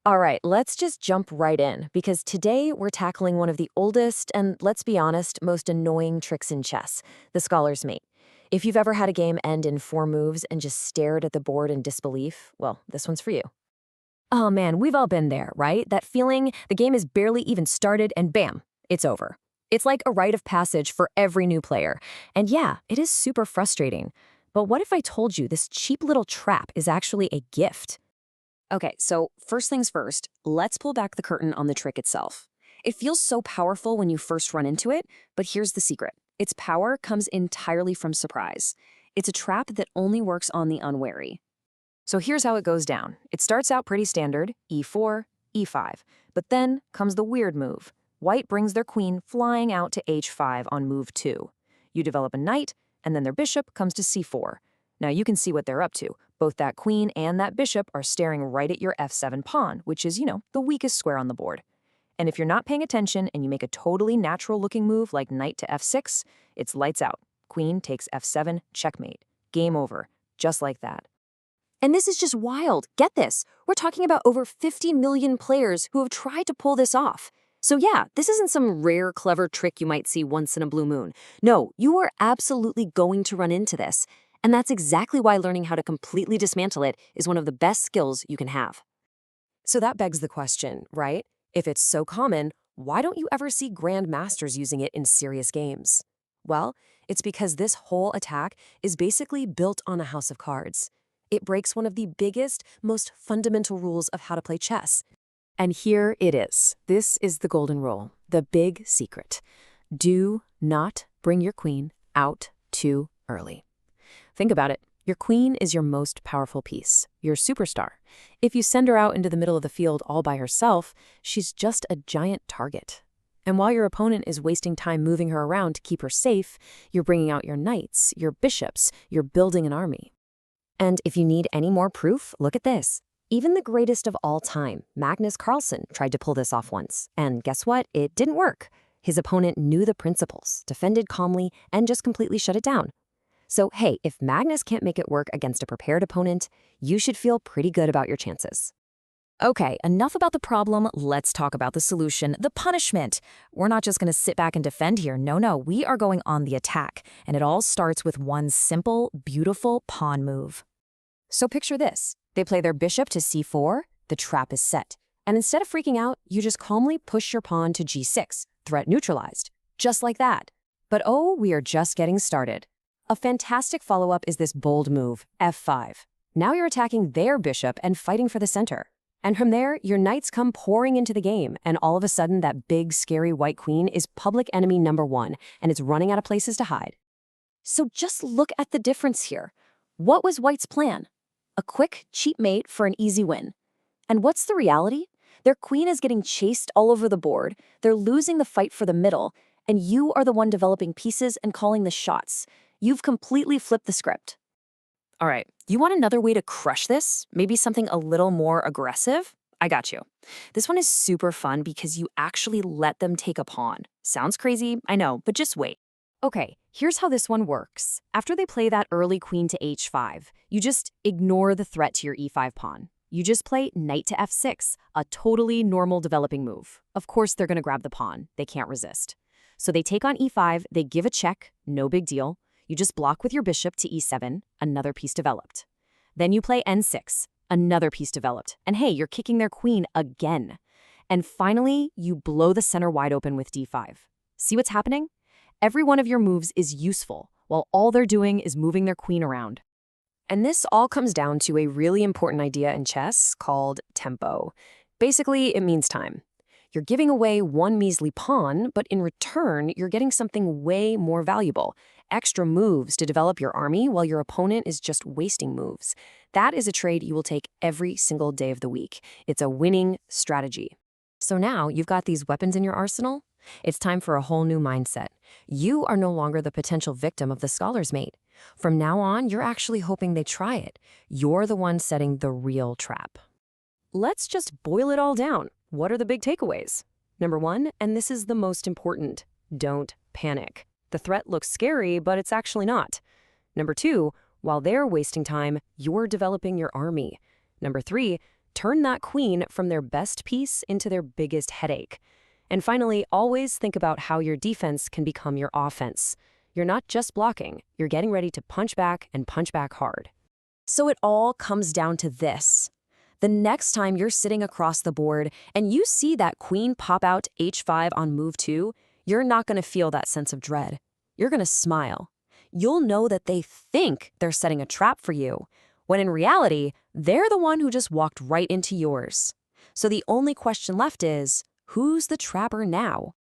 All right, let's just jump right in because today we're tackling one of the oldest and, let's be honest, most annoying tricks in chess, the scholar's mate. If you've ever had a game end in 4 moves and just stared at the board in disbelief, well, this one's for you. Oh man, we've all been there, right? That feeling the game is barely even started and bam, it's over. It's like a rite of passage for every new player. And yeah, it is super frustrating. But what if I told you this cheap little trap is actually a gift? Okay, so first things first, let's pull back the curtain on the trick itself. It feels so powerful when you first run into it, but here's the secret. Its power comes entirely from surprise. It's a trap that only works on the unwary. So here's how it goes down. It starts out pretty standard, e4, e5, but then comes the weird move. White brings their queen flying out to h5 on move 2. You develop a knight, and then their bishop comes to c4. Now you can see what they're up to. Both that queen and that bishop are staring right at your f7 pawn, which is, the weakest square on the board. And if you're not paying attention and you make a totally natural-looking move like knight to f6, it's lights out. Queen takes f7, checkmate. Game over. Just like that. And this is just wild. Get this. We're talking about over 50 million players who have tried to pull this off. So yeah, this isn't some rare, clever trick you might see once in a blue moon. No, you are absolutely going to run into this. And that's exactly why learning how to completely dismantle it is one of the best skills you can have. So that begs the question, right? If it's so common, why don't you ever see grandmasters using it in serious games? Well, it's because this whole attack is basically built on a house of cards. It breaks one of the biggest, most fundamental rules of how to play chess. And here it is. This is the golden rule, the big secret. Do not bring your queen out too early. Think about it. Your queen is your most powerful piece, your superstar. If you send her out into the middle of the field all by herself, she's just a giant target. And while your opponent is wasting time moving her around to keep her safe, you're bringing out your knights, your bishops, you're building an army. And if you need any more proof, look at this. Even the greatest of all time, Magnus Carlsen, tried to pull this off once. And guess what? It didn't work. His opponent knew the principles, defended calmly, and just completely shut it down. So hey, if Magnus can't make it work against a prepared opponent, you should feel pretty good about your chances. Okay, enough about the problem. Let's talk about the solution, the punishment. We're not just going to sit back and defend here. No, we are going on the attack. And it all starts with one simple, beautiful pawn move. So picture this. They play their bishop to c4, the trap is set. And instead of freaking out, you just calmly push your pawn to g6, threat neutralized. Just like that. But oh, we are just getting started. A fantastic follow-up is this bold move, f5. Now you're attacking their bishop and fighting for the center. And from there, your knights come pouring into the game, and all of a sudden that big, scary white queen is public enemy number 1, and it's running out of places to hide. So just look at the difference here. What was White's plan? A quick, cheap mate for an easy win. And what's the reality? Their queen is getting chased all over the board, they're losing the fight for the middle, and you are the one developing pieces and calling the shots. You've completely flipped the script. All right, you want another way to crush this? Maybe something a little more aggressive? I got you. This one is super fun because you actually let them take a pawn. Sounds crazy, I know, but just wait. Okay, here's how this one works. After they play that early queen to h5, you just ignore the threat to your e5 pawn. You just play knight to f6, a totally normal developing move. Of course, they're going to grab the pawn. They can't resist. So they take on e5, they give a check, no big deal. You just block with your bishop to e7, another piece developed. Then you play n6, another piece developed. And hey, you're kicking their queen again. And finally, you blow the center wide open with d5. See what's happening? Every one of your moves is useful, while all they're doing is moving their queen around. And this all comes down to a really important idea in chess called tempo. Basically, it means time. You're giving away one measly pawn, but in return, you're getting something way more valuable. Extra moves to develop your army while your opponent is just wasting moves. That is a trade you will take every single day of the week. It's a winning strategy. So now you've got these weapons in your arsenal. It's time for a whole new mindset. You are no longer the potential victim of the scholar's mate. From now on, you're actually hoping they try it. You're the one setting the real trap. Let's just boil it all down. What are the big takeaways? Number 1, and this is the most important, don't panic. The threat looks scary, but it's actually not. Number 2, while they're wasting time, you're developing your army. Number 3, Turn that queen from their best piece into their biggest headache. And finally, always think about how your defense can become your offense. You're not just blocking, you're getting ready to punch back and punch back hard. So it all comes down to this. The next time you're sitting across the board and you see that queen pop out h5 on move 2, you're not going to feel that sense of dread. You're going to smile. You'll know that they think they're setting a trap for you, when in reality, they're the one who just walked right into yours. So the only question left is, who's the trapper now?